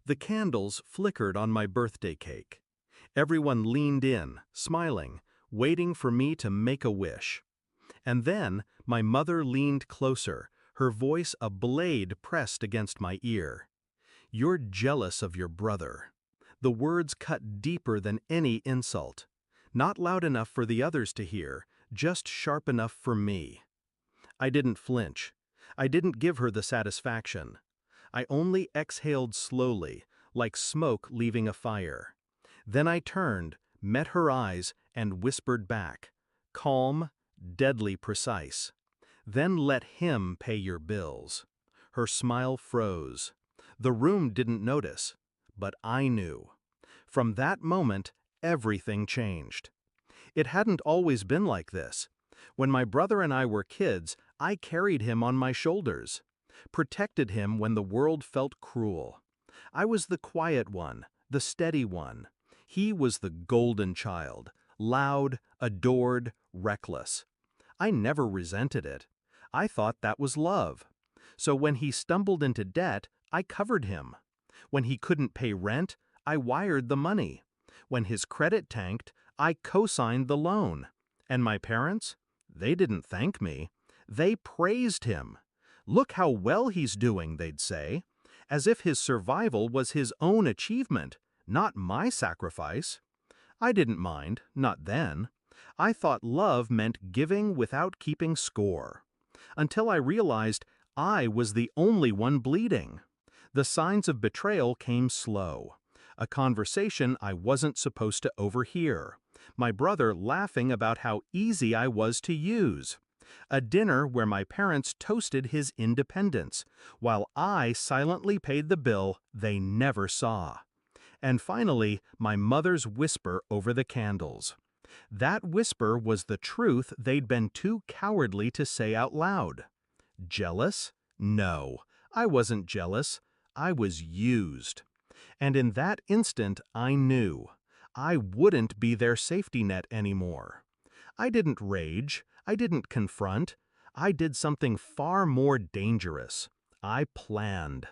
The candles flickered on my birthday cake. Everyone leaned in, smiling, waiting for me to make a wish. And then my mother leaned closer, her voice a blade pressed against my ear. "You're jealous of your brother." The words cut deeper than any insult. Not loud enough for the others to hear, just sharp enough for me. I didn't flinch. I didn't give her the satisfaction. I only exhaled slowly, like smoke leaving a fire. Then I turned, met her eyes, and whispered back, calm, deadly precise. "Then let him pay your bills." Her smile froze. The room didn't notice, but I knew. From that moment, everything changed. It hadn't always been like this. When my brother and I were kids, I carried him on my shoulders, protected him when the world felt cruel. I was the quiet one, the steady one. He was the golden child, loud, adored, reckless. I never resented it. I thought that was love. So when he stumbled into debt, I covered him. When he couldn't pay rent, I wired the money. When his credit tanked, I co-signed the loan. And my parents? They didn't thank me. They praised him. "Look how well he's doing," they'd say, as if his survival was his own achievement, not my sacrifice. I didn't mind, not then. I thought love meant giving without keeping score. Until I realized I was the only one bleeding. The signs of betrayal came slow. A conversation I wasn't supposed to overhear. My brother laughing about how easy I was to use. A dinner where my parents toasted his independence, while I silently paid the bill they never saw. And finally, my mother's whisper over the candles. That whisper was the truth they'd been too cowardly to say out loud. Jealous? No, I wasn't jealous. I was used. And in that instant, I knew. I wouldn't be their safety net anymore. I didn't rage. I didn't confront. I did something far more dangerous. I planned.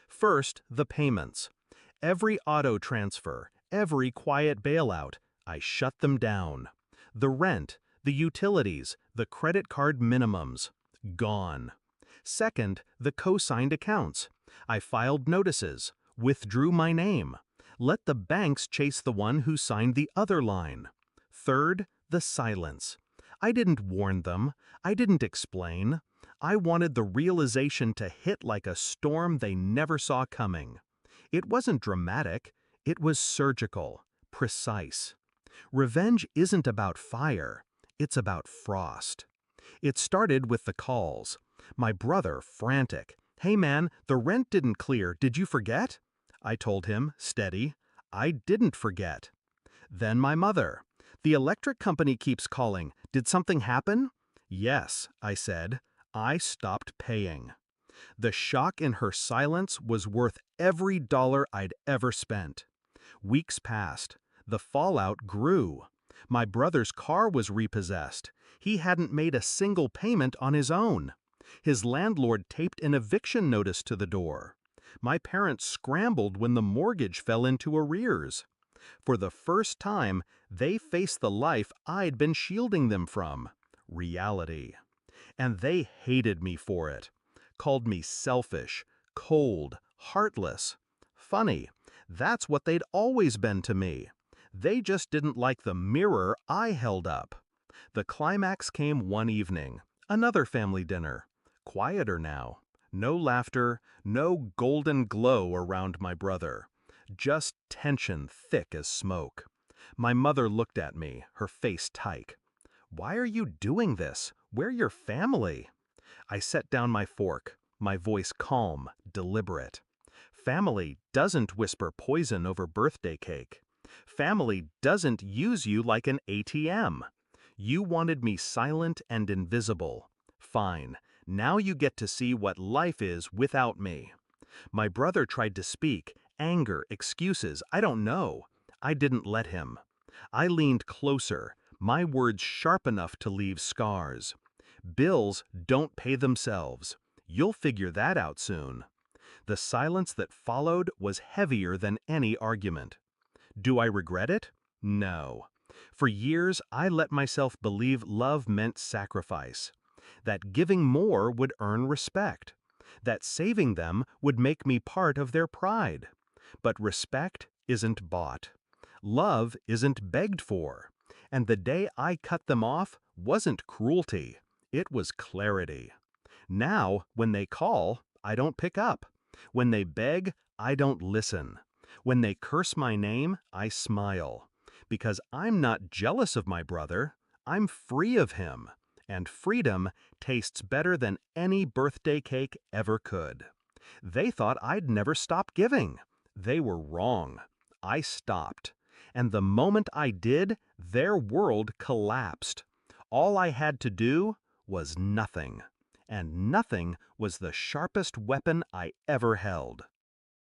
First, the payments. Every auto transfer, every quiet bailout, I shut them down. The rent, the utilities, the credit card minimums, gone. Second, the co-signed accounts. I filed notices, withdrew my name. Let the banks chase the one who signed the other line. Third, the silence. I didn't warn them. I didn't explain. I wanted the realization to hit like a storm they never saw coming. It wasn't dramatic. It was surgical, precise. Revenge isn't about fire. It's about frost. It started with the calls. My brother, frantic. "Hey man, the rent didn't clear. Did you forget?" I told him, steady, "I didn't forget." Then my mother. "The electric company keeps calling. Did something happen?" "Yes," I said. I stopped paying. The shock in her silence was worth every dollar I'd ever spent. Weeks passed. The fallout grew. My brother's car was repossessed. He hadn't made a single payment on his own. His landlord taped an eviction notice to the door. My parents scrambled when the mortgage fell into arrears. For the first time, they faced the life I'd been shielding them from, reality. And they hated me for it. Called me selfish, cold, heartless. Funny, that's what they'd always been to me. They just didn't like the mirror I held up. The climax came one evening, another family dinner. Quieter now. No laughter, no golden glow around my brother. Just tension thick as smoke. My mother looked at me, her face tight. "Why are you doing this? We're your family." I set down my fork, my voice calm, deliberate. Family doesn't whisper poison over birthday cake. Family doesn't use you like an ATM. You wanted me silent and invisible. Fine, now you get to see what life is without me. My brother tried to speak, anger, excuses, I don't know. I didn't let him. I leaned closer, my words sharp enough to leave scars. Bills don't pay themselves. You'll figure that out soon. The silence that followed was heavier than any argument. Do I regret it? No. For years, I let myself believe love meant sacrifice, that giving more would earn respect, that saving them would make me part of their pride. But respect isn't bought. Love isn't begged for. And the day I cut them off wasn't cruelty. It was clarity. Now, when they call, I don't pick up. When they beg, I don't listen. When they curse my name, I smile. Because I'm not jealous of my brother, I'm free of him. And freedom tastes better than any birthday cake ever could. They thought I'd never stop giving. They were wrong. I stopped. And the moment I did, their world collapsed. All I had to do was nothing. And nothing was the sharpest weapon I ever held.